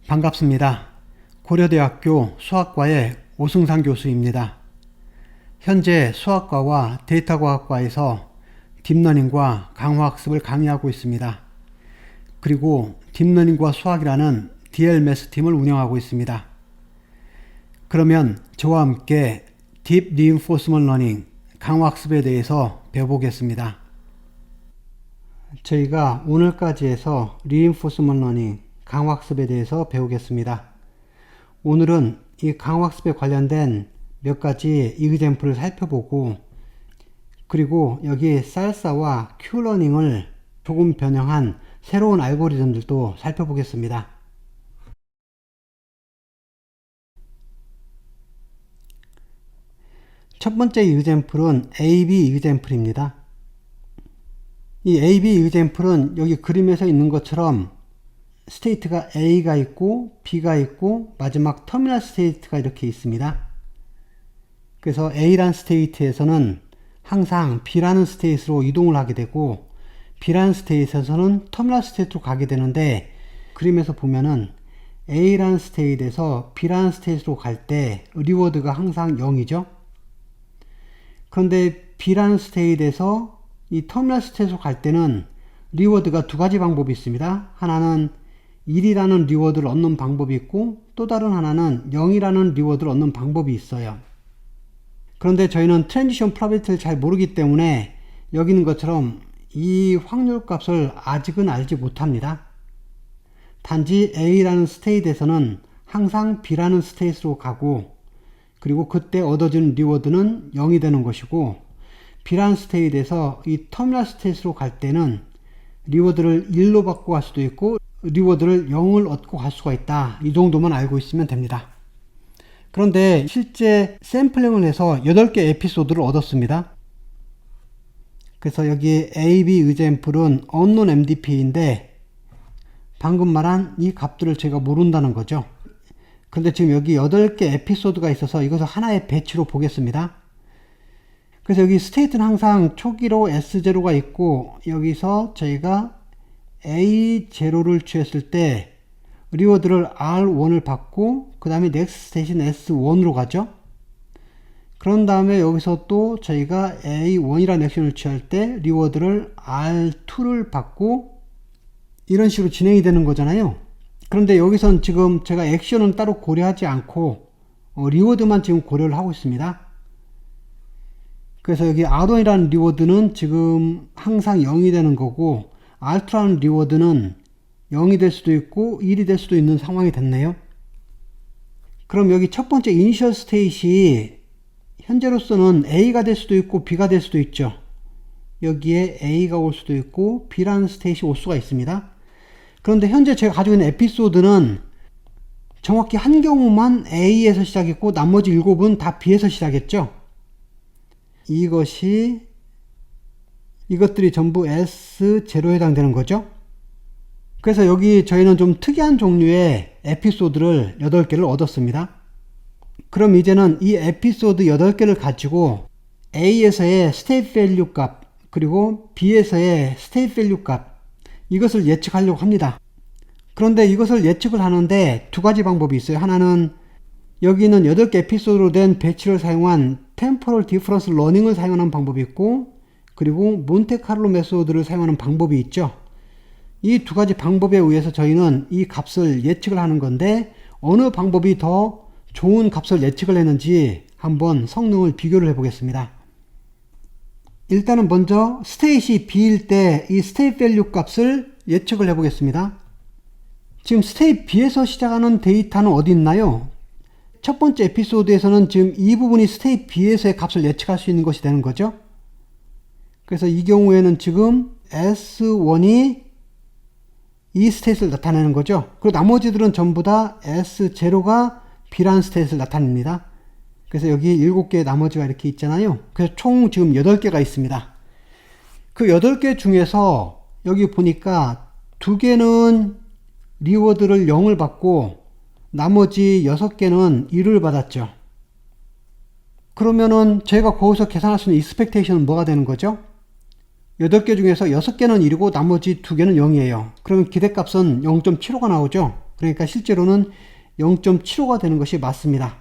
반갑습니다. 고려대학교 수학과의 오승상 교수입니다. 현재 수학과와 데이터과학과에서 딥러닝과 강화학습을 강의하고 있습니다. 그리고 딥러닝과 수학이라는 DLMS 팀을 운영하고 있습니다. 그러면 저와 함께 딥 리인포스먼트 러닝, 강화학습에 대해서 배워보겠습니다. 저희가 오늘까지 해서 리인포스먼트 러닝, 강화학습에 대해서 배우겠습니다. 오늘은 이 강화학습에 관련된 몇 가지 이그젬플을 살펴보고, 그리고 여기 살사와 큐러닝을 조금 변형한 새로운 알고리즘들도 살펴보겠습니다. 첫 번째 이그젬플은 AB 이그젬플입니다. 이 AB 이그젬플은 여기 그림에서 있는 것처럼 스테이트가 A가 있고 B가 있고 마지막 터미널 스테이트가 이렇게 있습니다. 그래서 A라는 스테이트에서는 항상 B라는 스테이트로 이동을 하게 되고, B라는 스테이트에서는 터미널 스테이트로 가게 되는데, 그림에서 보면은 A라는 스테이트에서 B라는 스테이트로 갈 때 리워드가 항상 0이죠. 그런데 B라는 스테이트에서 이 터미널 스테이트로 갈 때는 리워드가 두 가지 방법이 있습니다. 하나는 1이라는 리워드를 얻는 방법이 있고, 또 다른 하나는 0이라는 리워드를 얻는 방법이 있어요. 그런데 저희는 트랜지션 프로바빌리티를 잘 모르기 때문에 여기 있는 것처럼 이 확률 값을 아직은 알지 못합니다. 단지 A라는 스테이트에서는 항상 B라는 스테이트로 가고, 그리고 그때 얻어지는 리워드는 0이 되는 것이고, B라는 스테이트에서 이 터미널 스테이트로 갈 때는 리워드를 1로 받고 갈 수도 있고 리워드를 0을 얻고 갈 수가 있다. 이 정도만 알고 있으면 됩니다. 그런데 실제 샘플링을 해서 8개 에피소드를 얻었습니다. 그래서 여기 AB 이그젬플은 unknown MDP인데 방금 말한 이 값들을 제가 모른다는 거죠. 그런데 지금 여기 8개 에피소드가 있어서 이것을 하나의 배치로 보겠습니다. 그래서 여기 스테이트는 항상 초기로 S0가 있고, 여기서 저희가 A0를 취했을 때 리워드를 R1을 받고 그 다음에 next 스테이션 S1으로 가죠. 그런 다음에 여기서 또 저희가 A1이라는 액션을 취할 때 리워드를 R2를 받고 이런 식으로 진행이 되는 거잖아요. 그런데 여기선 지금 제가 액션은 따로 고려하지 않고 리워드만 지금 고려를 하고 있습니다. 그래서 여기 R1이라는 리워드는 지금 항상 0이 되는 거고, R2라는 리워드는 0이 될 수도 있고 1이 될 수도 있는 상황이 됐네요. 그럼 여기 첫 번째 이니셜 스테이트이 현재로서는 A가 될 수도 있고 B가 될 수도 있죠. 여기에 A가 올 수도 있고 B라는 스테이트이 올 수가 있습니다. 그런데 현재 제가 가지고 있는 에피소드는 정확히 한 경우만 A에서 시작했고 나머지 7은 다 B에서 시작했죠. 이것들이 전부 S0에 해당되는 거죠. 그래서 여기 저희는 좀 특이한 종류의 에피소드를 8개를 얻었습니다. 그럼 이제는 이 에피소드 8개를 가지고 A에서의 스테이트 밸류 값, 그리고 B에서의 스테이트 밸류 값, 이것을 예측하려고 합니다. 그런데 이것을 예측을 하는데 두 가지 방법이 있어요. 하나는 여기 있는 8개 에피소드로 된 배치를 사용한 템포럴 디퍼런스 러닝을 사용하는 방법이 있고, 그리고 몬테카를로 메소드를 사용하는 방법이 있죠. 이 두 가지 방법에 의해서 저희는 이 값을 예측을 하는 건데, 어느 방법이 더 좋은 값을 예측을 했는지 한번 성능을 비교를 해 보겠습니다. 일단은 먼저 스테이트이 B일 때 이 스테이트 밸류 값을 예측을 해 보겠습니다. 지금 스테이트 B에서 시작하는 데이터는 어디 있나요? 첫 번째 에피소드에서는 지금 이 부분이 스테이트 B에서의 값을 예측할 수 있는 것이 되는 거죠. 그래서 이 경우에는 지금 S1이 이 스테이트를 나타내는 거죠. 그리고 나머지들은 전부 다 S0가 B라는 스테이트를 나타냅니다. 그래서 여기 7개의 나머지가 이렇게 있잖아요. 그래서 총 지금 8개가 있습니다. 그 8개 중에서 여기 보니까 2개는 리워드를 0을 받고 나머지 6개는 1을 받았죠. 그러면은 저희가 거기서 계산할 수 있는 익스펙테이션은 뭐가 되는 거죠? 8개 중에서 6개는 1이고 나머지 2개는 0이에요. 그러면 기대값은 0.75가 나오죠. 그러니까 실제로는 0.75가 되는 것이 맞습니다.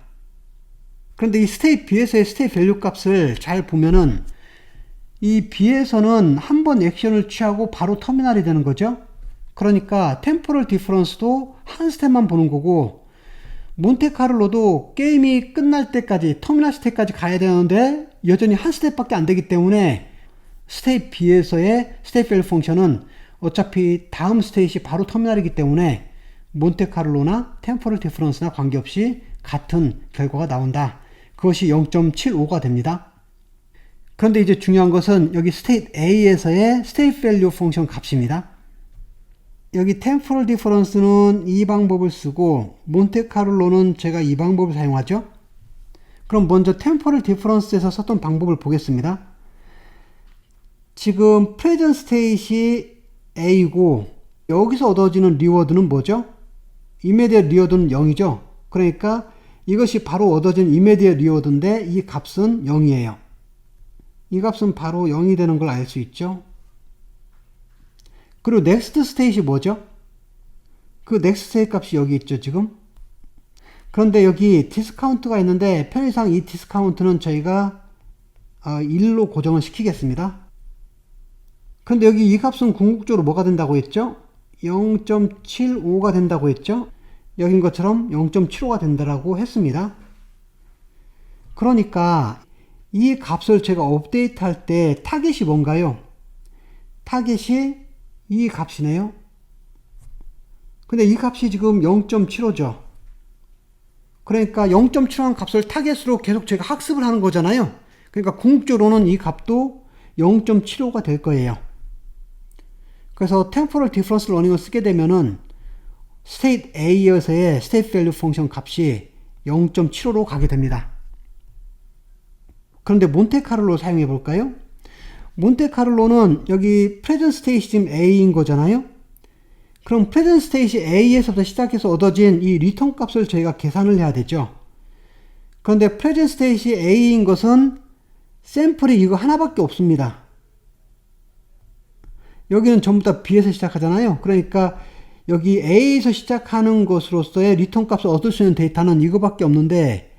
그런데 이 스테이트 B에서의 스테이트 밸류 값을 잘 보면은 이 B에서는 한 번 액션을 취하고 바로 터미널이 되는 거죠. 그러니까 템포럴 디퍼런스도 한 스텝만 보는 거고, 몬테카를로도 게임이 끝날 때까지 터미널 스테이트까지 가야 되는데 여전히 한 스텝밖에 안 되기 때문에 스테이트 B에서의 스테이트 밸류 펑션은 어차피 다음 스테이트이 바로 터미널이기 때문에 몬테카를로나 템포럴 디퍼런스나 관계없이 같은 결과가 나온다. 그것이 0.75가 됩니다. 그런데 이제 중요한 것은 여기 스테이트 A에서의 스테이트 밸류 펑션 값입니다. 여기 템포럴 디퍼런스는 이 방법을 쓰고 몬테카를로는 제가 이 방법을 사용하죠. 그럼 먼저 템포럴 디퍼런스에서 썼던 방법을 보겠습니다. 지금 프레젠트 스테이트이 A고 여기서 얻어지는 리워드는 뭐죠? 이미디엇 리워드는 0이죠. 그러니까 이것이 바로 얻어진 이미디엇 리워드인데 이 값은 0이에요. 이 값은 바로 0이 되는 걸 알 수 있죠. 그리고 넥스트 스테이트이 뭐죠? 그 넥스트 스테이트 값이 여기 있죠, 지금. 그런데 여기 디스카운트가 있는데 편의상 이 디스카운트는 저희가 1로 고정을 시키겠습니다. 그런데 여기 이 값은 궁극적으로 뭐가 된다고 했죠? 0.75가 된다고 했죠? 여긴 것처럼 0.75가 된다고 했습니다. 그러니까 이 값을 제가 업데이트 할 때 타겟이 뭔가요? 타겟이 이 값이네요. 근데 이 값이 지금 0.75죠. 그러니까 0.75한 값을 타겟으로 계속 제가 학습을 하는 거잖아요. 그러니까 궁극적으로는 이 값도 0.75가 될 거예요. 그래서 템포럴 디퍼런스 러닝을 쓰게 되면은 스테이트 A에서의 스테이트 밸류 펑션 값이 0.75로 가게 됩니다. 그런데 몬테카를로 사용해 볼까요? 몬테카를로는 여기 프레젠트 스테이트 지금 A인 거잖아요. 그럼 프레젠트 스테이트 A에서부터 시작해서 얻어진 이 리턴 값을 저희가 계산을 해야 되죠. 그런데 프레젠트 스테이트 A인 것은 샘플이 이거 하나밖에 없습니다. 여기는 전부 다 B에서 시작하잖아요. 그러니까 여기 A에서 시작하는 것으로서의 리턴 값을 얻을 수 있는 데이터는 이거밖에 없는데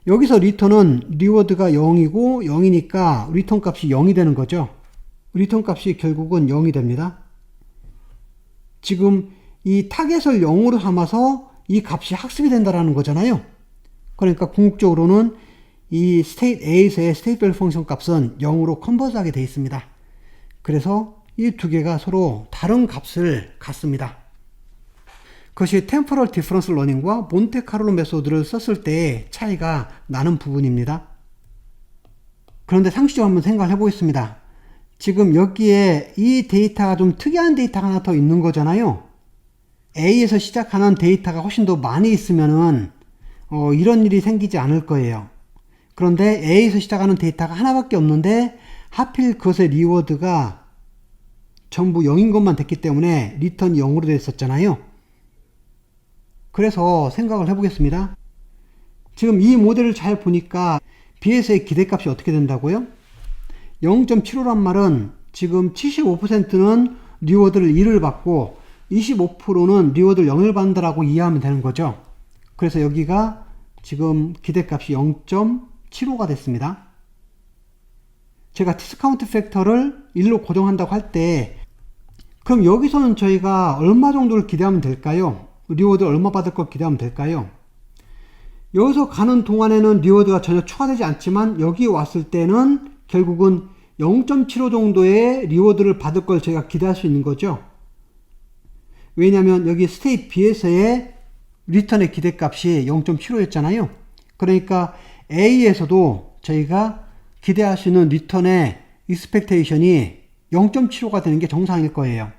여기서 리턴은 리워드가 0이고 0이니까 리턴 값이 0이 되는 거죠. 리턴 값이 결국은 0이 됩니다. 지금 이 타겟을 0으로 삼아서 이 값이 학습이 된다는 거잖아요. 그러니까 궁극적으로는 이 스테이트 A에서의 스테이트 밸류 펑션 값은 0으로 컨버트하게 되어 있습니다. 그래서 이 두 개가 서로 다른 값을 갖습니다. 그것이 템포럴 디퍼런스 러닝과 몬테카를로 메소드를 썼을 때 차이가 나는 부분입니다. 그런데 상식적으로 한번 생각을 해보겠습니다. 지금 여기에 이 데이터가 좀 특이한 데이터가 하나 더 있는 거잖아요. A에서 시작하는 데이터가 훨씬 더 많이 있으면은 이런 일이 생기지 않을 거예요. 그런데 A에서 시작하는 데이터가 하나밖에 없는데 하필 그것의 리워드가 전부 0인 것만 됐기 때문에 리턴이 0으로 되어 있었잖아요. 그래서 생각을 해보겠습니다. 지금 이 모델을 잘 보니까 B에서의 기대값이 어떻게 된다고요? 0.75란 말은 지금 75%는 리워드를 1을 받고 25%는 리워드를 0을 받는다라고 이해하면 되는 거죠. 그래서 여기가 지금 기대값이 0.75가 됐습니다. 제가 디스카운트 팩터를 1로 고정한다고 할 때 그럼 여기서는 저희가 얼마 정도를 기대하면 될까요? 리워드 얼마 받을 걸 기대하면 될까요? 여기서 가는 동안에는 리워드가 전혀 추가되지 않지만 여기 왔을 때는 결국은 0.75 정도의 리워드를 받을 걸 제가 기대할 수 있는 거죠. 왜냐하면 여기 스테이트 B에서의 리턴의 기대값이 0.75였잖아요. 그러니까 A에서도 저희가 기대할 수 있는 리턴의 익스펙테이션이 0.75가 되는 게 정상일 거예요.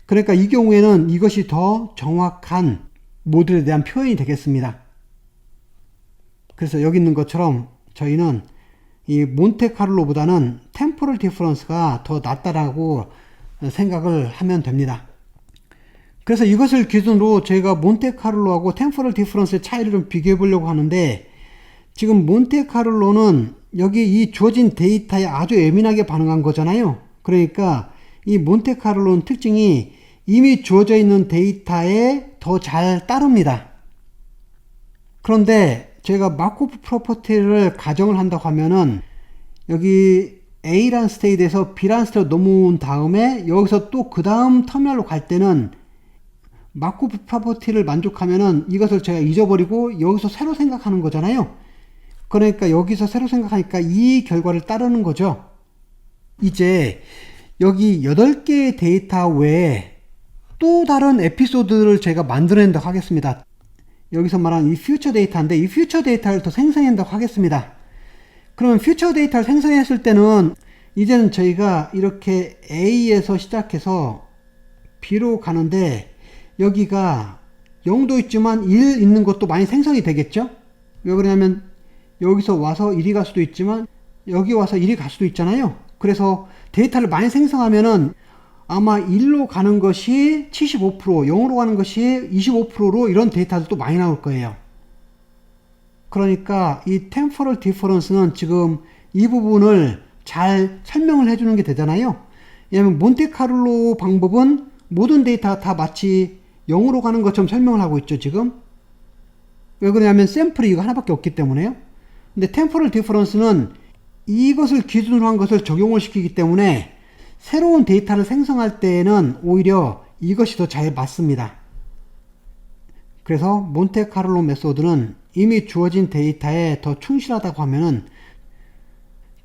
그러니까 이 경우에는 이것이 더 정확한 모델에 대한 표현이 되겠습니다. 그래서 여기 있는 것처럼 저희는 이 몬테카를로보다는 템포럴 디퍼런스가 더 낫다라고 생각을 하면 됩니다. 그래서 이것을 기준으로 저희가 몬테카를로하고 템포럴 디퍼런스의 차이를 좀 비교해 보려고 하는데 지금 몬테카를로는 여기 이 주어진 데이터에 아주 예민하게 반응한 거잖아요. 그러니까 이 몬테카를로는 특징이 이미 주어져 있는 데이터에 더 잘 따릅니다. 그런데 제가 마코프 프로퍼티를 가정을 한다고 하면은 여기 A란 스테이트에서 B란 스테이트로 넘어온 다음에 여기서 또 그 다음 터미널로 갈 때는 마코프 프로퍼티를 만족하면은 이것을 제가 잊어버리고 여기서 새로 생각하는 거잖아요. 그러니까 여기서 새로 생각하니까 이 결과를 따르는 거죠. 이제 여기 8개의 데이터 외에 또 다른 에피소드를 제가 만들어낸다고 하겠습니다. 여기서 말하는 이 퓨처 데이터인데 이 퓨처 데이터를 더 생성한다고 하겠습니다. 그러면 퓨처 데이터를 생성했을 때는 이제는 저희가 이렇게 A에서 시작해서 B로 가는데 여기가 0도 있지만 1 있는 것도 많이 생성이 되겠죠? 왜 그러냐면 여기서 와서 1이 갈 수도 있지만 여기 와서 1이 갈 수도 있잖아요. 그래서 데이터를 많이 생성하면은 아마 1로 가는 것이 75%, 0으로 가는 것이 25%로 이런 데이터들도 많이 나올 거예요. 그러니까 이 temporal difference는 지금 이 부분을 잘 설명을 해주는 게 되잖아요. 왜냐면 몬테카를로 방법은 모든 데이터가 다 마치 0으로 가는 것처럼 설명을 하고 있죠, 지금. 왜 그러냐면 샘플이 이거 하나밖에 없기 때문에요. 근데 temporal difference는 이것을 기준으로 한 것을 적용을 시키기 때문에 새로운 데이터를 생성할 때에는 오히려 이것이 더 잘 맞습니다. 그래서 몬테카를로 메소드는 이미 주어진 데이터에 더 충실하다고 하면은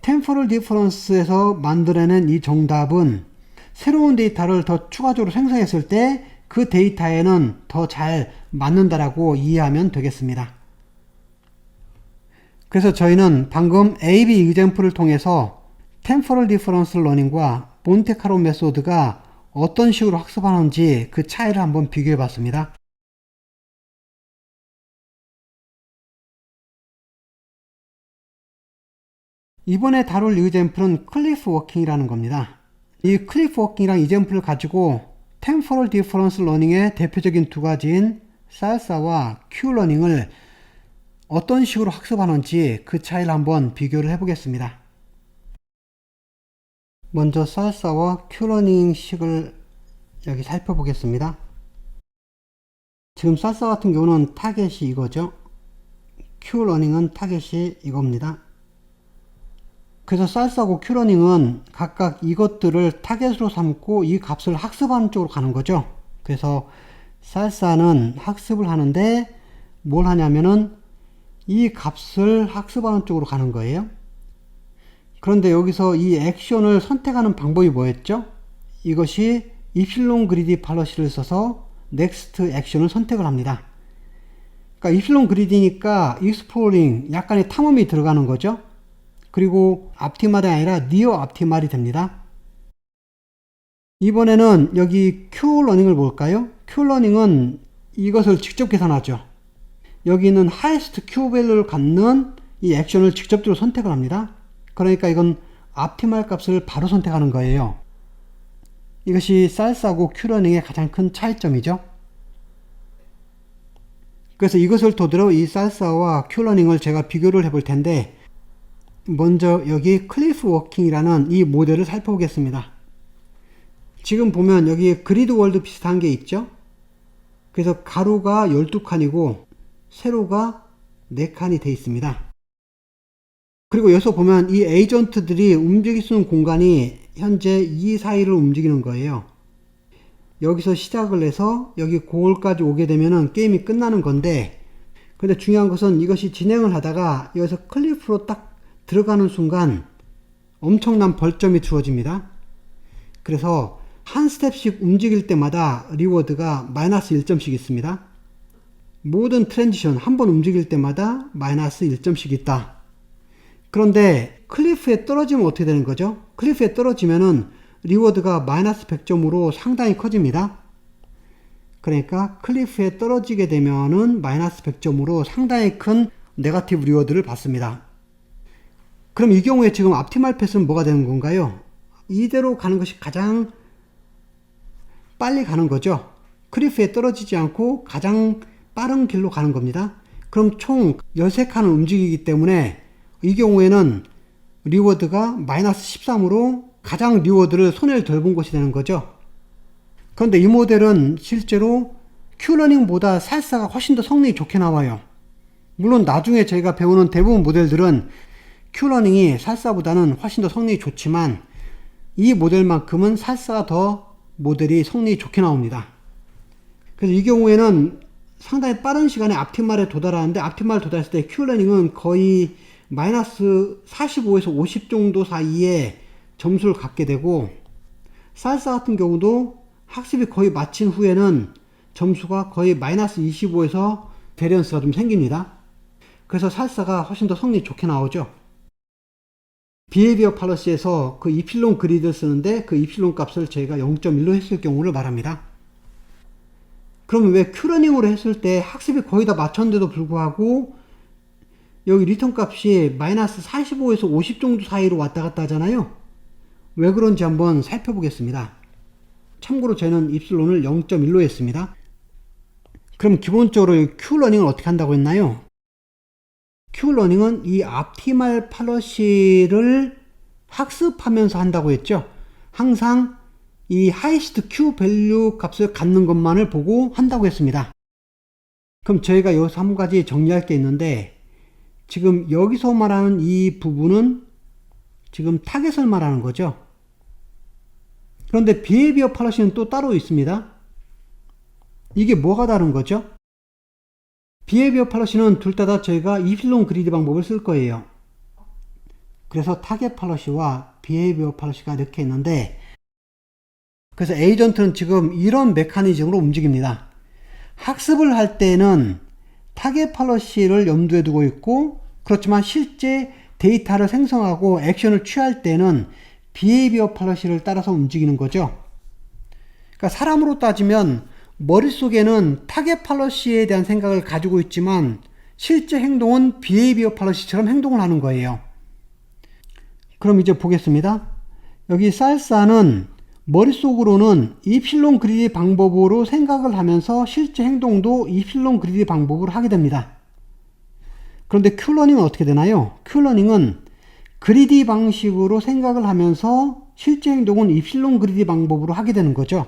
temporal difference에서 만들어낸 이 정답은 새로운 데이터를 더 추가적으로 생성했을 때 그 데이터에는 더 잘 맞는다라고 이해하면 되겠습니다. 그래서 저희는 방금 A-B example을 통해서 temporal difference learning과 몬테카를로 메소드가 어떤 식으로 학습하는지 그 차이를 한번 비교해 봤습니다. 이번에 다룰 example은 클리프 워킹이라는 겁니다. 이 클리프 워킹이랑 example을 가지고 temporal difference learning의 대표적인 두 가지인 살사와 Q-learning을 어떤 식으로 학습하는지 그 차이를 한번 비교를 해 보겠습니다. 먼저 살사와 Q-learning 식을 여기 살펴보겠습니다. 지금 살사 같은 경우는 타겟이 이거죠. Q-learning은 타겟이 이겁니다. 그래서 살사하고 Q-learning은 각각 이것들을 타겟으로 삼고 이 값을 학습하는 쪽으로 가는 거죠. 그래서 살사는 학습을 하는데 뭘 하냐면은 이 값을 학습하는 쪽으로 가는 거예요. 그런데 여기서 이 액션을 선택하는 방법이 뭐였죠? 이것이 입실론 그리디 팔러시를 써서 넥스트 액션을 선택을 합니다. 그러니까 입실론 그리디니까 익스플로링 약간의 탐험이 들어가는 거죠. 그리고 앞티말이 아니라 니어 앞티말이 됩니다. 이번에는 여기 Q-learning을 볼까요? Q-learning은 이것을 직접 계산하죠. 여기는 highest Q 밸류를 갖는 이 액션을 직접적으로 선택을 합니다. 그러니까 이건 앞티말 값을 바로 선택하는 거예요. 이것이 살사하고 Q-learning의 가장 큰 차이점이죠. 그래서 이것을 토대로 이 살사와 Q-learning을 제가 비교를 해볼 텐데 먼저 여기 클리프 워킹이라는 이 모델을 살펴보겠습니다. 지금 보면 여기 그리드 월드 비슷한 게 있죠. 그래서 가로가 12칸이고 세로가 4칸이 되어 있습니다. 그리고 여기서 보면 이 에이전트들이 움직일 수 있는 공간이 현재 이 사이를 움직이는 거예요. 여기서 시작을 해서 여기 고을까지 오게 되면은 게임이 끝나는 건데, 근데 중요한 것은 이것이 진행을 하다가 여기서 클리프로 딱 들어가는 순간 엄청난 벌점이 주어집니다. 그래서 한 스텝씩 움직일 때마다 리워드가 마이너스 1점씩 있습니다. 모든 트랜지션 한 번 움직일 때마다 마이너스 1점씩 있다. 그런데 클리프에 떨어지면 어떻게 되는 거죠? 클리프에 떨어지면은 리워드가 마이너스 100점으로 상당히 커집니다. 그러니까 클리프에 떨어지게 되면은 마이너스 100점으로 상당히 큰 네거티브 리워드를 받습니다. 그럼 이 경우에 지금 앞티말 패스는 뭐가 되는 건가요? 이대로 가는 것이 가장 빨리 가는 거죠. 클리프에 떨어지지 않고 가장 빠른 길로 가는 겁니다. 그럼 총 13칸을 움직이기 때문에 이 경우에는 리워드가 마이너스 13으로 가장 리워드를 손해를 덜 본 것이 되는 거죠. 그런데 이 모델은 실제로 큐러닝보다 살사가 훨씬 더 성능이 좋게 나와요. 물론 나중에 저희가 배우는 대부분 모델들은 큐러닝이 살사보다는 훨씬 더 성능이 좋지만 이 모델만큼은 살사가 더 모델이 성능이 좋게 나옵니다. 그래서 이 경우에는 상당히 빠른 시간에 앞티말에 도달하는데, 앞티말에 도달했을 때 큐러닝은 거의 마이너스 45에서 50 정도 사이에 점수를 갖게 되고, 살사 같은 경우도 학습이 거의 마친 후에는 점수가 거의 마이너스 25에서 베리언스가 좀 생깁니다. 그래서 살사가 훨씬 더 성능이 좋게 나오죠. 비헤비어 팔러시에서 그 이필론 그리드를 쓰는데 그 이필론 값을 저희가 0.1로 했을 경우를 말합니다. 그러면 왜 큐러닝으로 했을 때 학습이 거의 다 맞췄는데도 불구하고 여기 리턴 값이 마이너스 45에서 50 정도 사이로 왔다 갔다 하잖아요. 왜 그런지 한번 살펴보겠습니다. 참고로 저는 입실론을 0.1로 했습니다. 그럼 기본적으로 큐러닝을 어떻게 한다고 했나요? 큐러닝은 이 앞티말 팔러시를 학습하면서 한다고 했죠. 항상 이 하이스트 큐 밸류 값을 갖는 것만을 보고 한다고 했습니다. 그럼 저희가 여기서 한 가지 정리할 게 있는데, 지금 여기서 말하는 이 부분은 지금 타겟을 말하는 거죠. 그런데 비헤비어 팔러시는 또 따로 있습니다. 이게 뭐가 다른 거죠? 비헤비어 팔러시는 둘 다 저희가 이필론 그리드 방법을 쓸 거예요. 그래서 타겟 팔러시와 비헤비어 팔러시가 이렇게 있는데, 그래서 에이전트는 지금 이런 메커니즘으로 움직입니다. 학습을 할 때는 타겟 팔러시를 염두에 두고 있고, 그렇지만 실제 데이터를 생성하고 액션을 취할 때는 비헤비어 팔러시를 따라서 움직이는 거죠. 그러니까 사람으로 따지면 머릿속에는 타겟 팔러시에 대한 생각을 가지고 있지만 실제 행동은 비헤비어 팔러시처럼 행동을 하는 거예요. 그럼 이제 보겠습니다. 여기 살사는 머릿속으로는 이필론 그리드 방법으로 생각을 하면서 실제 행동도 이필론 그리드 방법으로 하게 됩니다. 그런데 큐러닝은 어떻게 되나요? 큐러닝은 그리드 방식으로 생각을 하면서 실제 행동은 이필론 그리드 방법으로 하게 되는 거죠.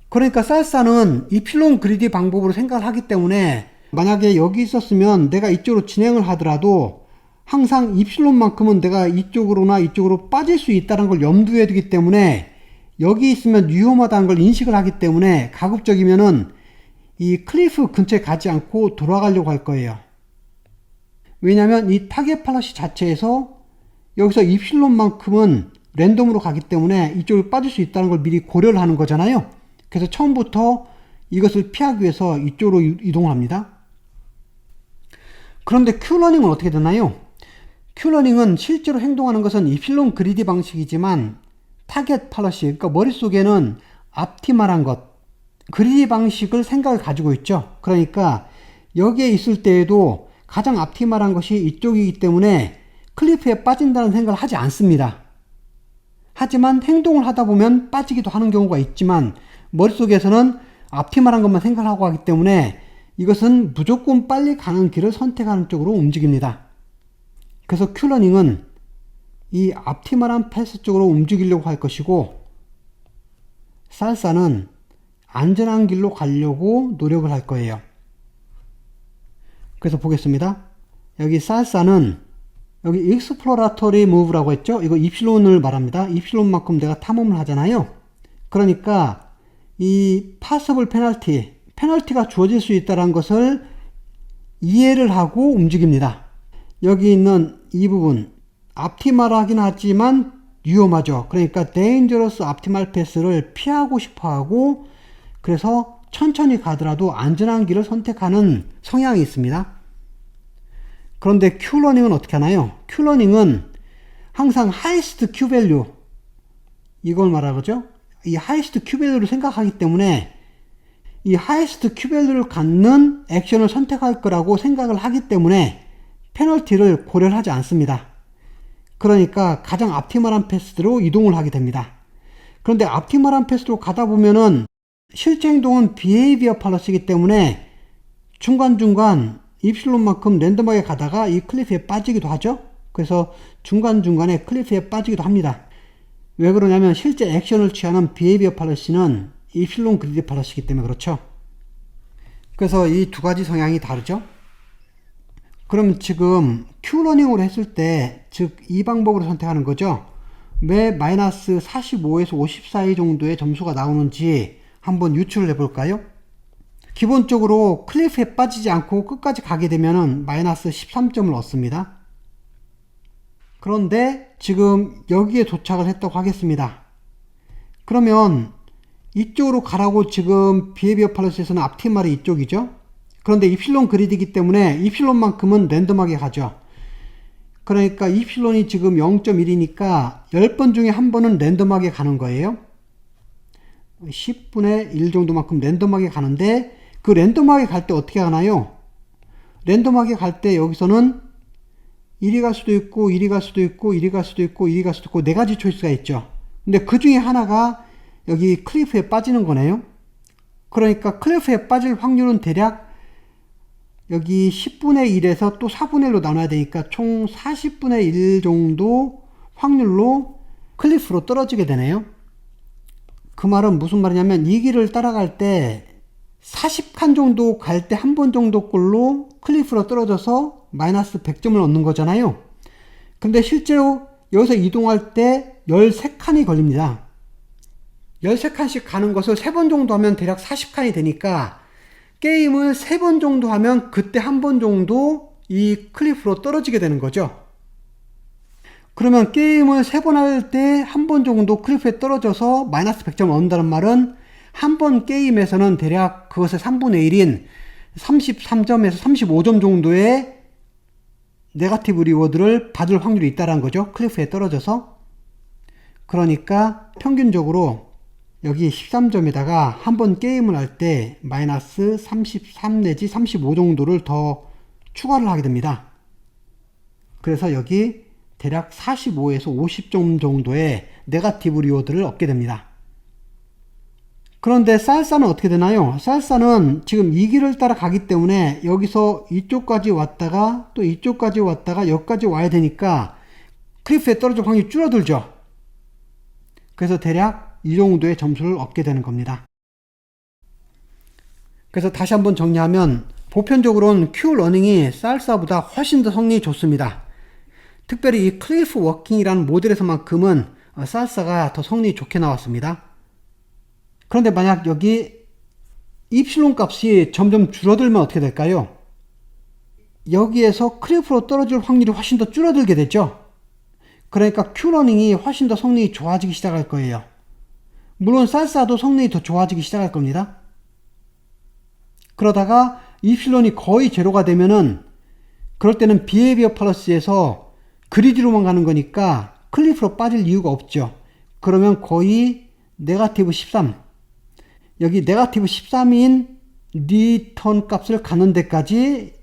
그러니까 살사는 이필론 그리드 방법으로 생각을 하기 때문에 만약에 여기 있었으면 내가 이쪽으로 진행을 하더라도 항상 이필론만큼은 내가 이쪽으로나 이쪽으로 빠질 수 있다는 걸 염두에 두기 때문에 여기 있으면 위험하다는 걸 인식을 하기 때문에 가급적이면은 이 클리프 근처에 가지 않고 돌아가려고 할 거예요. 왜냐하면 이 타겟 팔러시 자체에서 여기서 이필론만큼은 랜덤으로 가기 때문에 이쪽으로 빠질 수 있다는 걸 미리 고려를 하는 거잖아요. 그래서 처음부터 이것을 피하기 위해서 이쪽으로 이동을 합니다. 그런데 큐러닝은 어떻게 되나요? 큐러닝은 실제로 행동하는 것은 이필론 그리드 방식이지만 타겟 팔러시, 그러니까 머릿속에는 앞티말한 것, 그리드 방식을 생각을 가지고 있죠. 그러니까 여기에 있을 때에도 가장 앞티말한 것이 이쪽이기 때문에 클리프에 빠진다는 생각을 하지 않습니다. 하지만 행동을 하다 보면 빠지기도 하는 경우가 있지만 머릿속에서는 앞티말한 것만 생각하고 하기 때문에 이것은 무조건 빨리 가는 길을 선택하는 쪽으로 움직입니다. 그래서 큐러닝은 이 앞티말한 패스 쪽으로 움직이려고 할 것이고, 살사는 안전한 길로 가려고 노력을 할 거예요. 그래서 보겠습니다. 여기 살사는 여기 익스플로라토리 무브라고 했죠. 이거 이필론을 말합니다. 이필론만큼 내가 탐험을 하잖아요. 그러니까 이 파서블 페널티가 주어질 수 있다는 것을 이해를 하고 움직입니다. 여기 있는 이 부분 앞티말하긴 하지만 위험하죠. 그러니까 데인저러스 앞티말 패스를 피하고 싶어 하고, 그래서 천천히 가더라도 안전한 길을 선택하는 성향이 있습니다. 그런데 큐러닝은 어떻게 하나요? 큐러닝은 항상 하이스트 큐 밸류, 이걸 말하죠. 이 하이스트 큐 밸류를 생각하기 때문에 이 하이스트 큐 밸류를 갖는 액션을 선택할 거라고 생각을 하기 때문에 페널티를 고려를 하지 않습니다. 그러니까 가장 앞티말한 패스로 이동을 하게 됩니다. 그런데 앞티말한 패스로 가다 보면은 실제 행동은 비헤이비어 팔러시이기 때문에 중간중간 입실론만큼 랜덤하게 가다가 이 클리프에 빠지기도 하죠. 그래서 중간중간에 클리프에 빠지기도 합니다. 왜 그러냐면 실제 액션을 취하는 비헤이비어 팔러시는 입실론 그리드 팔러스이기 때문에 그렇죠. 그래서 이 두 가지 성향이 다르죠. 그럼 지금 Q러닝으로 했을 때, 즉 이 방법으로 선택하는 거죠. 왜 마이너스 45에서 50 사이 정도의 점수가 나오는지 한번 유출을 해볼까요? 기본적으로 클리프에 빠지지 않고 끝까지 가게 되면 마이너스 13점을 얻습니다. 그런데 지금 여기에 도착을 했다고 하겠습니다. 그러면 이쪽으로 가라고 지금 비헤비어 팔러스에서는 앞티말이 이쪽이죠. 그런데 입실론 그리드이기 때문에 입실론만큼은 랜덤하게 가죠. 그러니까 입실론이 지금 0.1이니까 10번 중에 한 번은 랜덤하게 가는 거예요. 10분의 1 정도만큼 랜덤하게 가는데, 그 랜덤하게 갈 때 어떻게 하나요? 랜덤하게 갈 때 여기서는 1이 갈 수도 있고 1이 갈 수도 있고 1이 갈 수도 있고 1이 갈 수도 있고 네 가지 초이스가 있죠. 근데 그 중에 하나가 여기 클리프에 빠지는 거네요. 그러니까 클리프에 빠질 확률은 대략 여기 10분의 1에서 또 4분의 1로 나눠야 되니까 총 40분의 1 정도 확률로 클리프로 떨어지게 되네요. 그 말은 무슨 말이냐면 이 길을 따라갈 때 40칸 정도 갈 때 한 번 정도 꼴로 클리프로 떨어져서 마이너스 100점을 얻는 거잖아요. 근데 실제로 여기서 이동할 때 13칸이 걸립니다. 13칸씩 가는 것을 3번 정도 하면 대략 40칸이 되니까 게임을 3번 정도 하면 그때 한 번 정도 이 클리프로 떨어지게 되는 거죠. 그러면 게임을 3번 할 때 한 번 정도 클리프에 떨어져서 마이너스 100점을 얻는다는 말은 한 번 게임에서는 대략 그것의 3분의 1인 33점에서 35점 정도의 네거티브 리워드를 받을 확률이 있다는 거죠. 클리프에 떨어져서. 그러니까 평균적으로 여기 13점에다가 한 번 게임을 할 때 마이너스 33 내지 35 정도를 더 추가를 하게 됩니다. 그래서 여기 대략 45에서 50점 정도의 네거티브 리워드를 얻게 됩니다. 그런데 살사는 어떻게 되나요? 살사는 지금 이 길을 따라 가기 때문에 여기서 이쪽까지 왔다가 또 이쪽까지 왔다가 여기까지 와야 되니까 클리프에 떨어질 확률이 줄어들죠. 그래서 대략 이 정도의 점수를 얻게 되는 겁니다. 그래서 다시 한번 정리하면 보편적으로는 Q러닝이 살사보다 훨씬 더 성능이 좋습니다. 특별히 이 클리프 워킹이라는 모델에서만큼은 살사가 더 성능이 좋게 나왔습니다. 그런데 만약 여기 입실론 값이 점점 줄어들면 어떻게 될까요? 여기에서 클리프로 떨어질 확률이 훨씬 더 줄어들게 되죠. 그러니까 Q러닝이 훨씬 더 성능이 좋아지기 시작할 거예요. 물론 살사도 성능이 더 좋아지기 시작할 겁니다. 그러다가 입실론이 거의 제로가 되면은 그럴 때는 비헤비어 팔러스에서 그리드로만 가는 거니까 클리프로 빠질 이유가 없죠. 그러면 거의 네거티브 13, 여기 네거티브 13인 리턴 값을 가는 데까지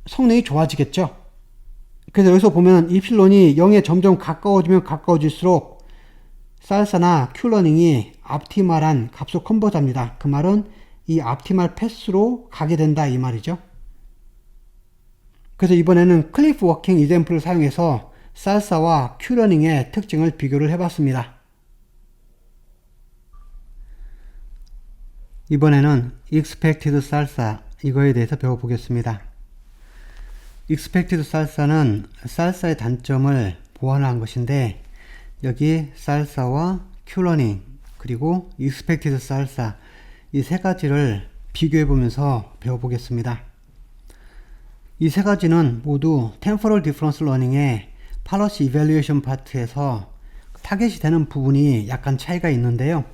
성능이 좋아지겠죠. 그래서 여기서 보면 입실론이 0에 점점 가까워지면 가까워질수록 살사나 Q러닝이 옵티멀한 값을 컨버트합니다. 그 말은 이 옵티멀 패스로 가게 된다 이 말이죠. 그래서 이번에는 클리프 워킹 이젠플을 사용해서 살사와 Q러닝의 특징을 비교를 해봤습니다. 이번에는 Expected Salsa 이거에 대해서 배워보겠습니다. Expected Salsa는 살사의 단점을 보완한 것인데 여기 살사와 Q러닝 그리고 Expected Salsa 이 세 가지를 비교해 보면서 배워보겠습니다. 이 세 가지는 모두 Temporal Difference Learning의 Policy Evaluation 파트에서 타겟이 되는 부분이 약간 차이가 있는데요.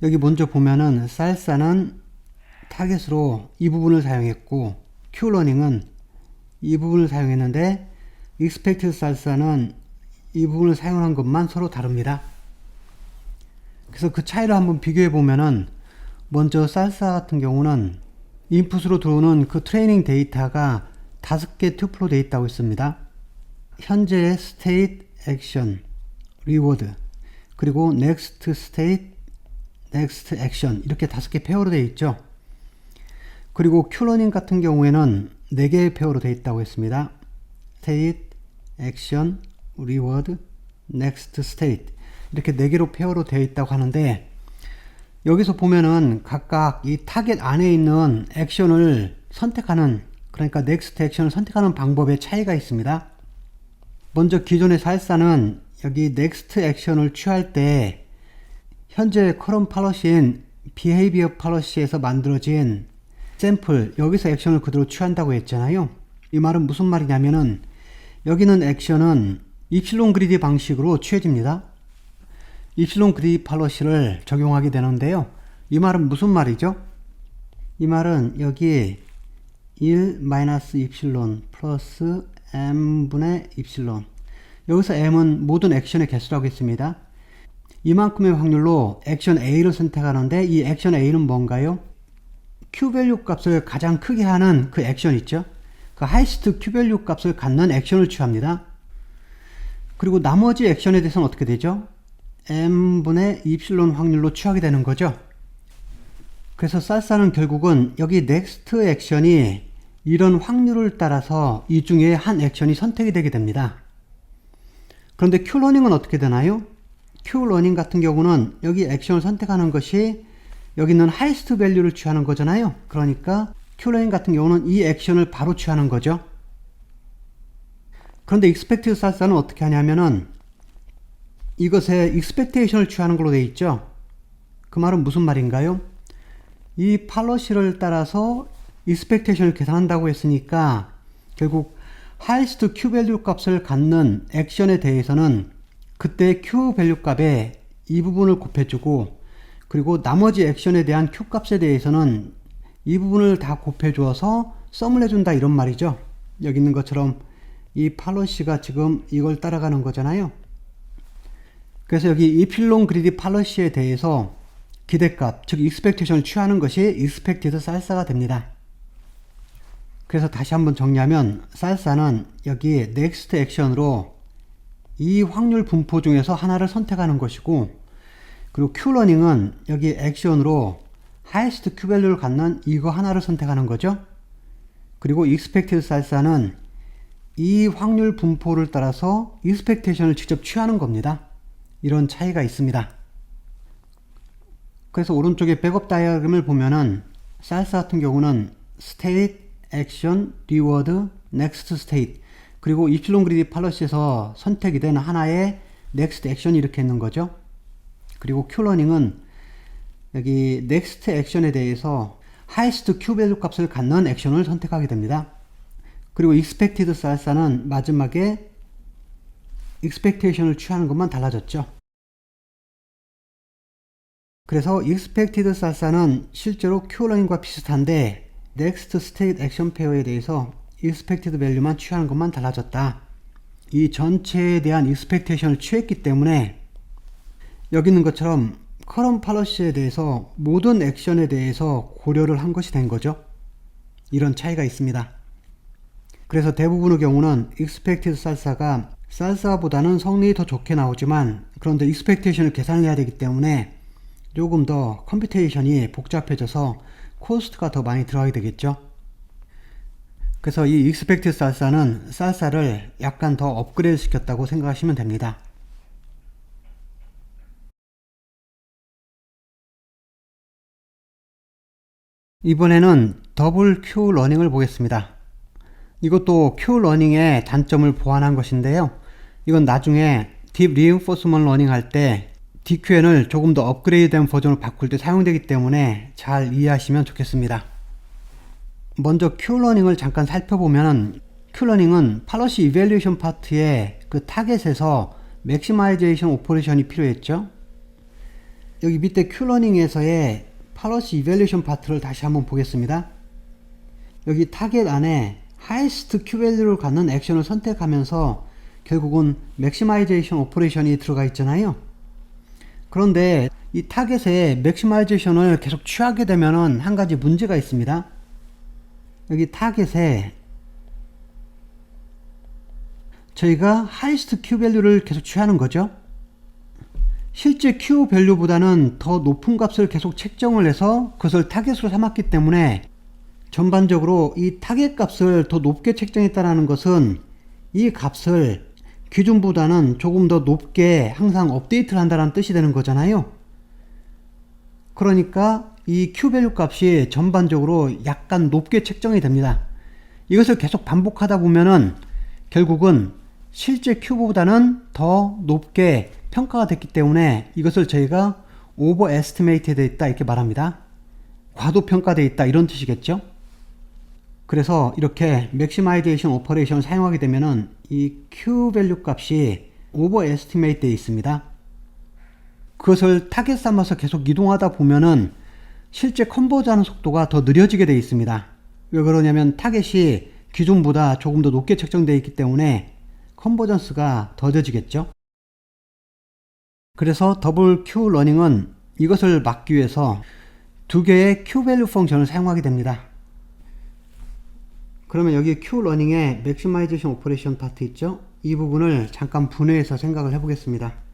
여기 먼저 보면은 살사는 타겟으로 이 부분을 사용했고 Q러닝은 이 부분을 사용했는데 Expected Salsa는 이 부분을 사용한 것만 서로 다릅니다. 그래서 그 차이를 한번 비교해 보면은 먼저 살사 같은 경우는 인풋으로 들어오는 그 트레이닝 데이터가 5개 튜플로 되어 있다고 했습니다. 현재의 state, action, reward 그리고 next state, next action 이렇게 5개 페어로 되어 있죠. 그리고 Q러닝 같은 경우에는 4개의 페어로 되어 있다고 했습니다. state, action, reward, next state 이렇게 4개로 페어로 되어 있다고 하는데 여기서 보면은 각각 이 타겟 안에 있는 액션을 선택하는, 그러니까 넥스트 액션을 선택하는 방법의 차이가 있습니다. 먼저 기존의 살사는 여기 넥스트 액션을 취할 때 현재 커런 팔러시인 비헤이비어 팔러시에서 만들어진 샘플, 여기서 액션을 그대로 취한다고 했잖아요. 이 말은 무슨 말이냐면은 여기는 액션은 입실론 그리디 방식으로 취해집니다. 입실론 그리디 팔러시를 적용하게 되는데요. 이 말은 무슨 말이죠? 이 말은 여기 1 마이너스 입실론 플러스 m분의 입실론, 여기서 m은 모든 액션의 개수라고 했습니다. 이만큼의 확률로 액션 A를 선택하는데 이 액션 A는 뭔가요? Q밸류 값을 가장 크게 하는 그 액션 있죠? 그 하이스트 Q밸류 값을 갖는 액션을 취합니다. 그리고 나머지 액션에 대해서는 어떻게 되죠? m분의 입실론 확률로 취하게 되는 거죠. 그래서 살사는 결국은 여기 넥스트 액션이 이런 확률을 따라서 이 중에 한 액션이 선택이 되게 됩니다. 그런데 Q러닝은 어떻게 되나요? Q러닝 같은 경우는 여기 액션을 선택하는 것이 여기 있는 하이스트 밸류를 취하는 거잖아요. 그러니까 Q러닝 같은 경우는 이 액션을 바로 취하는 거죠. 그런데 익스펙티드 살사는 어떻게 하냐면은 이것에 익스펙테이션을 취하는 걸로 되어 있죠. 그 말은 무슨 말인가요? 이 팔러시를 따라서 익스펙테이션을 계산한다고 했으니까 결국 하이스트 Q 밸류 값을 갖는 액션에 대해서는 그때 Q 밸류 값에 이 부분을 곱해주고, 그리고 나머지 액션에 대한 Q 값에 대해서는 이 부분을 다 곱해주어서 썸을 해준다, 이런 말이죠. 여기 있는 것처럼 이 팔러시가 지금 이걸 따라가는 거잖아요. 그래서 여기 입실론 그리디 팔러시에 대해서 기대값, 즉 익스펙테이션을 취하는 것이 익스펙티드 살사가 됩니다. 그래서 다시 한번 정리하면 살사는 여기 넥스트 액션으로 이 확률 분포 중에서 하나를 선택하는 것이고, 그리고 Q러닝은 여기 액션으로 하이스트 Q밸류를 갖는 이거 하나를 선택하는 거죠. 그리고 익스펙티드 살사는 이 확률 분포를 따라서 익스펙테이션을 직접 취하는 겁니다. 이런 차이가 있습니다. 그래서 오른쪽에 백업 다이어그램을 보면은 살사 같은 경우는 스테이트, 액션, 리워드, 넥스트 스테이트, 그리고 입실론 그리디 팔러시에서 선택이 된 하나의 넥스트 액션이 이렇게 있는 거죠. 그리고 Q러닝은 여기 넥스트 액션에 대해서 하이스트 Q 밸류 값을 갖는 액션을 선택하게 됩니다. 그리고 익스펙티드 살사는 마지막에 익스펙테이션을 취하는 것만 달라졌죠. 그래서 익스펙티드 살사는 실제로 Q러닝과 비슷한데 넥스트 스테이트 액션 페어에 대해서 익스펙티드 밸류만 취하는 것만 달라졌다. 이 전체에 대한 익스펙테이션을 취했기 때문에 여기 있는 것처럼 커런 팔러시에 대해서 모든 액션에 대해서 고려를 한 것이 된 거죠. 이런 차이가 있습니다. 그래서 대부분의 경우는 익스펙티드 살사가 살사보다는 성능이 더 좋게 나오지만, 그런데 익스펙테이션을 계산을 해야 되기 때문에 조금 더 컴퓨테이션이 복잡해져서 코스트가 더 많이 들어가게 되겠죠. 그래서 이 익스펙티드 살사는 살사를 약간 더 업그레이드 시켰다고 생각하시면 됩니다. 이번에는 더블 Q 러닝을 보겠습니다. 이것도 Q 러닝의 단점을 보완한 것인데요. 이건 나중에 딥 리인포스먼트 러닝 할 때 DQN을 조금 더 업그레이드된 버전으로 바꿀 때 사용되기 때문에 잘 이해하시면 좋겠습니다. 먼저 Q러닝을 잠깐 살펴보면, Q러닝은 팔러시 이밸류에이션 파트의 그 타겟에서 맥시마이제이션 오퍼레이션이 필요했죠. 여기 밑에 Q러닝에서의 팔러시 이밸류에이션 파트를 다시 한번 보겠습니다. 여기 타겟 안에 하이스트 Q밸류를 갖는 액션을 선택하면서 결국은 맥시마이제이션 오퍼레이션이 들어가 있잖아요. 그런데 이 타겟에 맥시마이제이션을 계속 취하게 되면은 한 가지 문제가 있습니다. 여기 타겟에 저희가 하이스트 Q 밸류를 계속 취하는 거죠. 실제 Q 밸류보다는 더 높은 값을 계속 책정을 해서 그것을 타겟으로 삼았기 때문에 전반적으로 이 타겟 값을 더 높게 책정했다는 것은 이 값을 기준보다는 조금 더 높게 항상 업데이트를 한다는 뜻이 되는 거잖아요. 그러니까 이 Q밸류 값이 전반적으로 약간 높게 책정이 됩니다. 이것을 계속 반복하다 보면은 결국은 실제 Q보다는 더 높게 평가가 됐기 때문에 이것을 저희가 overestimated 되어 있다 이렇게 말합니다. 과도평가되어 있다 이런 뜻이겠죠. 그래서 이렇게 maximization 오퍼레이션을 사용하게 되면은 이 Q밸류 값이 overestimate 되어 있습니다. 그것을 타겟 삼아서 계속 이동하다 보면은 실제 컨버전하는 속도가 더 느려지게 되어 있습니다. 왜 그러냐면 타겟이 기존보다 조금 더 높게 책정되어 있기 때문에 컨버전스가 더뎌지겠죠. 그래서 더블 Q 러닝은 이것을 막기 위해서 두 개의 Q밸류 펑션을 사용하게 됩니다. 그러면 여기 Q 러닝의 맥시마이제이션 오퍼레이션 파트 있죠? 이 부분을 잠깐 분해해서 생각을 해보겠습니다.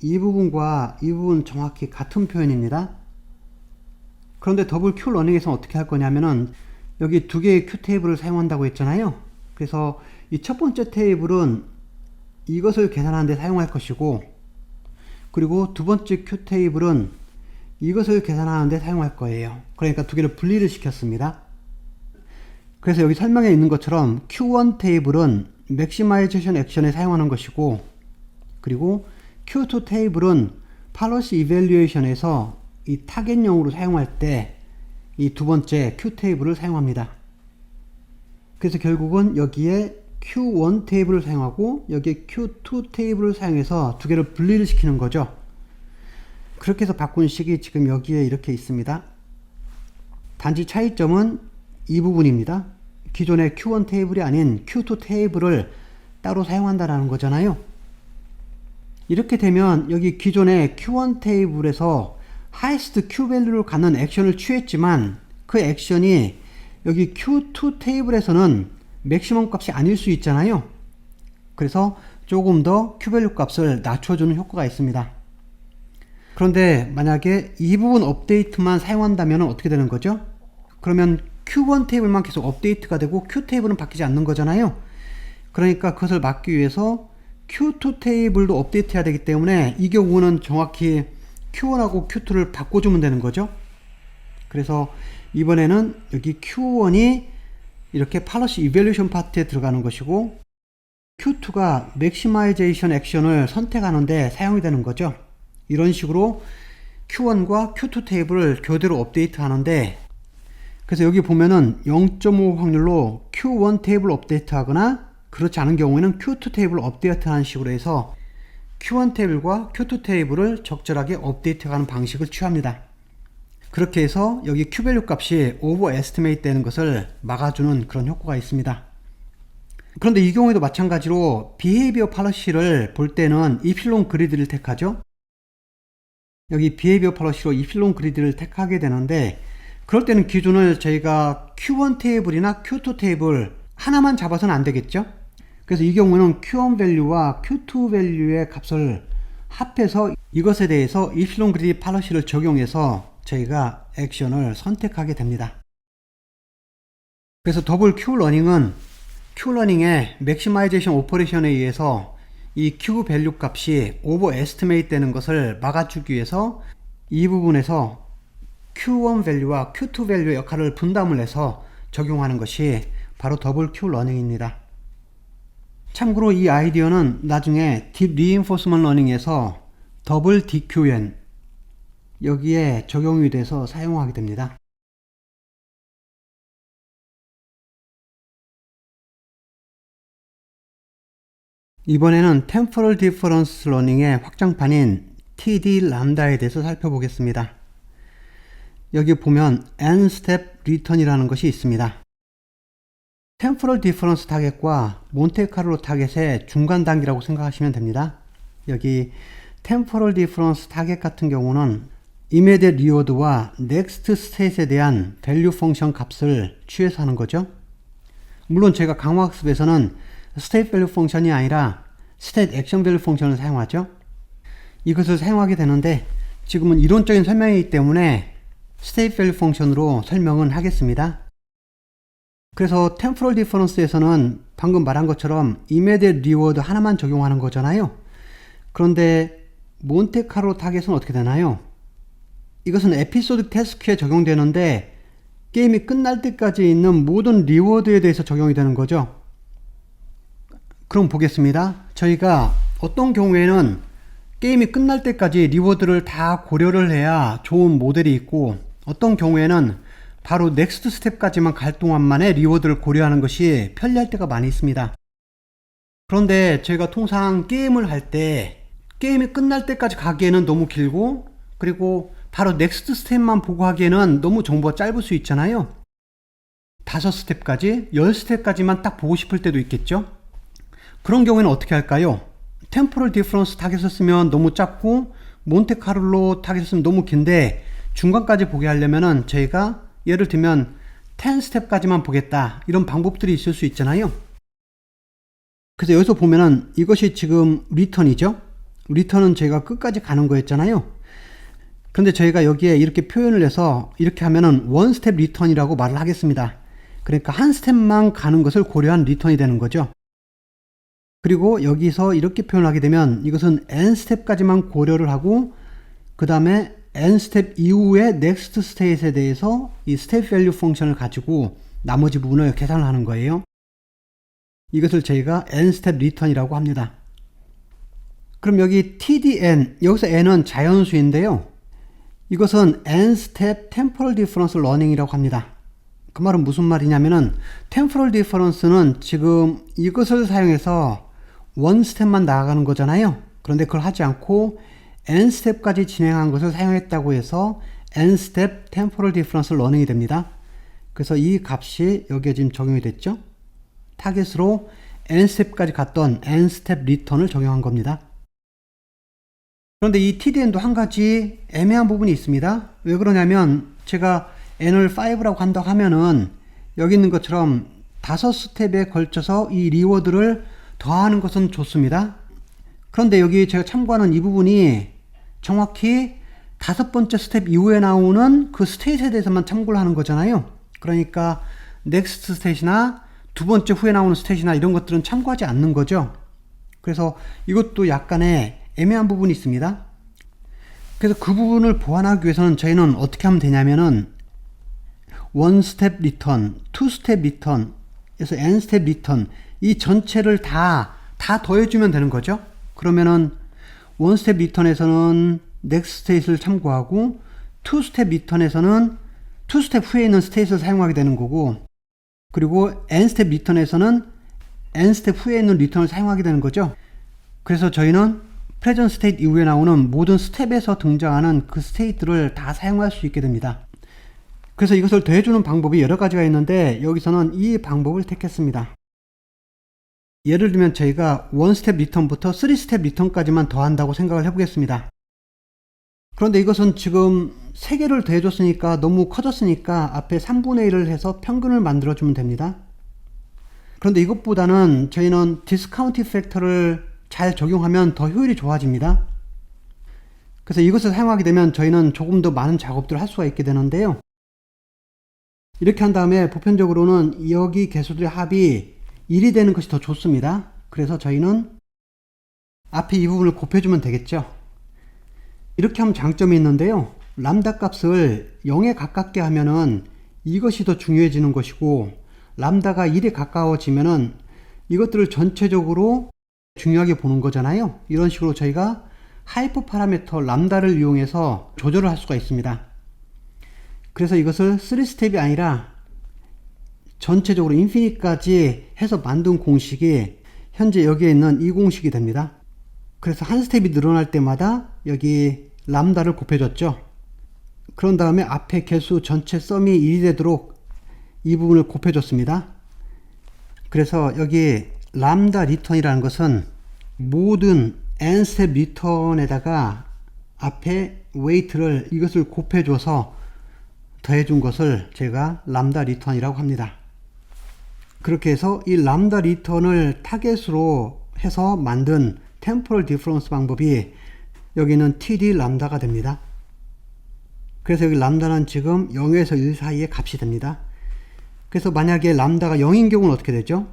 이 부분과 이 부분 정확히 같은 표현입니다. 그런데 더블 Q 러닝에서 어떻게 할 거냐면은 여기 두 개의 Q 테이블을 사용한다고 했잖아요. 그래서 이 첫 번째 테이블은 이것을 계산하는 데 사용할 것이고, 그리고 두 번째 Q 테이블은 이것을 계산하는 데 사용할 거예요. 그러니까 두 개를 분리를 시켰습니다. 그래서 여기 설명에 있는 것처럼 Q1 테이블은 맥시마이제이션 액션에 사용하는 것이고, 그리고 Q2 테이블은 팔러시 이밸류에이션에서 이 타겟용으로 사용할 때 이 두 번째 Q 테이블을 사용합니다. 그래서 결국은 여기에 Q1 테이블을 사용하고 여기에 Q2 테이블을 사용해서 두 개를 분리를 시키는 거죠. 그렇게 해서 바꾼 식이 지금 여기에 이렇게 있습니다. 단지 차이점은 이 부분입니다. 기존의 Q1 테이블이 아닌 Q2 테이블을 따로 사용한다라는 거잖아요. 이렇게 되면 여기 기존의 Q1 테이블에서 highest Q 밸류를 갖는 액션을 취했지만 그 액션이 여기 Q2 테이블에서는 맥시멈 값이 아닐 수 있잖아요. 그래서 조금 더 Q 밸류 값을 낮춰주는 효과가 있습니다. 그런데 만약에 이 부분 업데이트만 사용한다면 어떻게 되는 거죠? 그러면 Q1 테이블만 계속 업데이트가 되고 Q 테이블은 바뀌지 않는 거잖아요. 그러니까 그것을 막기 위해서 Q2 테이블도 업데이트 해야 되기 때문에 이 경우는 정확히 Q1하고 Q2를 바꿔주면 되는 거죠. 그래서 이번에는 여기 Q1이 이렇게 팔러시 이밸류에이션 파트에 들어가는 것이고 Q2가 맥시마이제이션 액션을 선택하는데 사용이 되는 거죠. 이런 식으로 Q1과 Q2 테이블을 교대로 업데이트 하는데, 그래서 여기 보면은 0.5 확률로 Q1 테이블 업데이트 하거나 그렇지 않은 경우에는 Q2 테이블 업데이트 하는 식으로 해서 Q1 테이블과 Q2 테이블을 적절하게 업데이트하는 방식을 취합니다. 그렇게 해서 여기 Q밸류 값이 overestimate 되는 것을 막아주는 그런 효과가 있습니다. 그런데 이 경우에도 마찬가지로 behavior policy를 볼 때는 이필론 그리드를 택하죠. 여기 behavior policy로 이필론 그리드를 택하게 되는데, 그럴 때는 기준을 저희가 Q1 테이블이나 Q2 테이블 하나만 잡아서는 안 되겠죠. 그래서 이 경우는 Q1 밸류와 Q2 밸류의 값을 합해서 이것에 대해서 이필론 그리드 팔러시를 적용해서 저희가 액션을 선택하게 됩니다. 그래서 더블 Q 러닝은 Q 러닝의 맥시마이제이션 오퍼레이션에 의해서 이 Q 밸류 값이 오버 에스티메이트 되는 것을 막아주기 위해서 이 부분에서 Q1 밸류와 Q2 밸류의 역할을 분담을 해서 적용하는 것이 바로 더블 Q 러닝입니다. 참고로 이 아이디어는 나중에 딥 리인포스먼트 러닝에서 더블 DQN 여기에 적용이 돼서 사용하게 됩니다. 이번에는 Temporal Difference Learning의 확장판인 TD 람다에 대해서 살펴보겠습니다. 여기 보면 N-Step Return이라는 것이 있습니다. 템포럴 디퍼런스 타겟과 몬테카를로 타겟의 중간 단계라고 생각하시면 됩니다. 여기 템포럴 디퍼런스 타겟 같은 경우는 immediate reward와 next state에 대한 밸류 펑션 값을 취해서 하는 거죠. 물론 제가 강화학습에서는 state value 펑션이 아니라 state action value 펑션을 사용하죠. 이것을 사용하게 되는데 지금은 이론적인 설명이기 때문에 state value 펑션으로 설명은 하겠습니다. 그래서 temporal difference에서는 방금 말한 것처럼 immediate reward 하나만 적용하는 거잖아요. 그런데 몬테카를로 타겟은 어떻게 되나요? 이것은 에피소드 태스크에 적용되는데 게임이 끝날 때까지 있는 모든 리워드에 대해서 적용이 되는 거죠. 그럼 보겠습니다. 저희가 어떤 경우에는 게임이 끝날 때까지 리워드를 다 고려를 해야 좋은 모델이 있고, 어떤 경우에는 바로 넥스트 스텝까지만 갈 동안만에 리워드를 고려하는 것이 편리할 때가 많이 있습니다. 그런데 저희가 통상 게임을 할 때 게임이 끝날 때까지 가기에는 너무 길고, 그리고 바로 넥스트 스텝만 보고 하기에는 너무 정보가 짧을 수 있잖아요. 5스텝까지, 10스텝까지만 딱 보고 싶을 때도 있겠죠. 그런 경우에는 어떻게 할까요? 템포럴 디퍼런스 타겟을 쓰면 너무 짧고, 몬테카를로 타겟을 쓰면 너무 긴데 중간까지 보게 하려면은 저희가 예를 들면 10스텝까지만 보겠다, 이런 방법들이 있을 수 있잖아요. 그래서 여기서 보면은 이것이 지금 리턴이죠. 리턴은 저희가 끝까지 가는 거였잖아요. 그런데 저희가 여기에 이렇게 표현을 해서 이렇게 하면은 원 스텝 리턴이라고 말을 하겠습니다. 그러니까 한 스텝만 가는 것을 고려한 리턴이 되는 거죠. 그리고 여기서 이렇게 표현하게 되면 이것은 n 스텝까지만 고려를 하고, 그 다음에 n 스텝 이후에 next state에 대해서 이 step value 펑션을 가지고 나머지 부분을 계산을 하는 거예요. 이것을 저희가 n 스텝 리턴이라고 합니다. 그럼 여기 tdn, 여기서 n은 자연수인데요. 이것은 n 스텝 temporal difference learning이라고 합니다. 그 말은 무슨 말이냐면은 temporal difference는 지금 이것을 사용해서 원 스텝만 나아가는 거잖아요. 그런데 그걸 하지 않고 n 스텝까지 진행한 것을 사용했다고 해서 n 스텝 temporal difference learning이 됩니다. 그래서 이 값이 여기에 지금 적용이 됐죠. 타겟으로 n 스텝까지 갔던 n 스텝 리턴을 적용한 겁니다. 그런데 이 TDN도 한 가지 애매한 부분이 있습니다. 왜 그러냐면 제가 n을 5라고 한다고 하면은 여기 있는 것처럼 5스텝에 걸쳐서 이 리워드를 더하는 것은 좋습니다. 그런데 여기 제가 참고하는 이 부분이 정확히 5번째 스텝 이후에 나오는 그 스테이트에 대해서만 참고를 하는 거잖아요. 그러니까 넥스트 스테이트나 두 번째 후에 나오는 스테이트나 이런 것들은 참고하지 않는 거죠. 그래서 이것도 약간의 애매한 부분이 있습니다. 그래서 그 부분을 보완하기 위해서는 저희는 어떻게 하면 되냐면은 원 스텝 리턴, 투 스텝 리턴, 그래서 n 스텝 리턴, 이 전체를 다 더해주면 되는 거죠. 그러면은 원 스텝 리턴에서는 넥스트 스테이트를 참고하고, 투 스텝 리턴에서는 투 스텝 후에 있는 스테이트를 사용하게 되는 거고, 그리고 n 스텝 리턴에서는 n 스텝 후에 있는 리턴을 사용하게 되는 거죠. 그래서 저희는 프레젠트 스테이트 이후에 나오는 모든 스텝에서 등장하는 그 스테이트를 다 사용할 수 있게 됩니다. 그래서 이것을 더해주는 방법이 여러 가지가 있는데 여기서는 이 방법을 택했습니다. 예를 들면 저희가 1스텝 리턴부터 3스텝 리턴까지만 더한다고 생각을 해보겠습니다. 그런데 이것은 지금 3개를 더해줬으니까 너무 커졌으니까 앞에 3분의 1을 해서 평균을 만들어주면 됩니다. 그런데 이것보다는 저희는 디스카운트 팩터를 잘 적용하면 더 효율이 좋아집니다. 그래서 이것을 사용하게 되면 저희는 조금 더 많은 작업들을 할 수가 있게 되는데요. 이렇게 한 다음에 보편적으로는 여기 개수들의 합이 1이 되는 것이 더 좋습니다. 그래서 저희는 앞에 이 부분을 곱해주면 되겠죠. 이렇게 하면 장점이 있는데요. 람다 값을 0에 가깝게 하면은 이것이 더 중요해지는 것이고, 람다가 1에 가까워지면은 이것들을 전체적으로 중요하게 보는 거잖아요. 이런 식으로 저희가 하이퍼 파라미터 람다를 이용해서 조절을 할 수가 있습니다. 그래서 이것을 3스텝이 아니라 전체적으로 인피니트까지 해서 만든 공식이 현재 여기에 있는 이 공식이 됩니다. 그래서 한 스텝이 늘어날 때마다 여기 람다를 곱해줬죠. 그런 다음에 앞에 개수 전체 썸이 1이 되도록 이 부분을 곱해줬습니다. 그래서 여기 람다 리턴이라는 것은 모든 n 스텝 리턴에다가 앞에 웨이트를 이것을 곱해줘서 더해준 것을 제가 람다 리턴이라고 합니다. 그렇게 해서 이 람다 리턴을 타겟으로 해서 만든 템포럴 디퍼런스 방법이 여기는 TD 람다가 됩니다. 그래서 여기 람다는 지금 0에서 1 사이의 값이 됩니다. 그래서 만약에 람다가 0인 경우는 어떻게 되죠?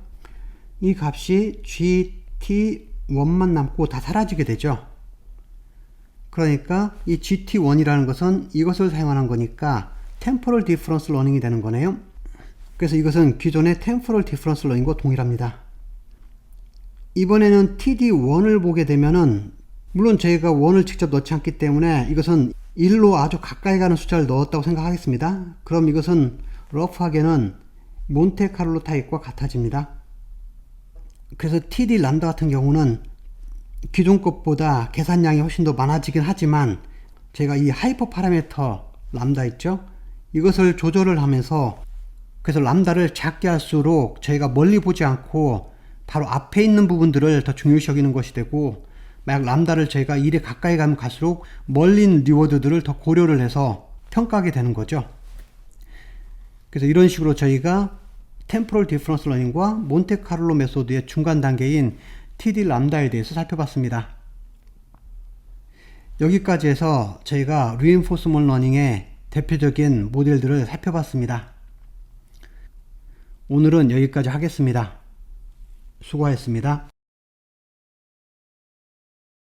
이 값이 GT1만 남고 다 사라지게 되죠. 그러니까 이 GT1이라는 것은 이것을 사용하는 거니까 템포럴 디퍼런스 러닝이 되는 거네요. 그래서 이것은 기존의 템포럴 디퍼런스 러닝과 동일합니다. 이번에는 TD1을 보게 되면은 물론 저희가 1을 직접 넣지 않기 때문에 이것은 1로 아주 가까이 가는 숫자를 넣었다고 생각하겠습니다. 그럼 이것은 러프하게는 몬테카를로 타입과 같아집니다. 그래서 TD 람다 같은 경우는 기존 것보다 계산량이 훨씬 더 많아지긴 하지만 제가 이 하이퍼 파라미터 람다 있죠? 이것을 조절을 하면서 그래서 람다를 작게 할수록 저희가 멀리 보지 않고 바로 앞에 있는 부분들을 더 중요시 여기는 것이 되고 만약 람다를 저희가 1에 가까이 가면 갈수록 멀리 있는 리워드들을 더 고려를 해서 평가하게 되는 거죠. 그래서 이런 식으로 저희가 템포럴 디퍼런스 러닝과 몬테카를로 메소드의 중간 단계인 TD 람다에 대해서 살펴봤습니다. 여기까지 해서 저희가 리인포스먼트 러닝의 대표적인 모델들을 살펴봤습니다. 오늘은 여기까지 하겠습니다. 수고하셨습니다.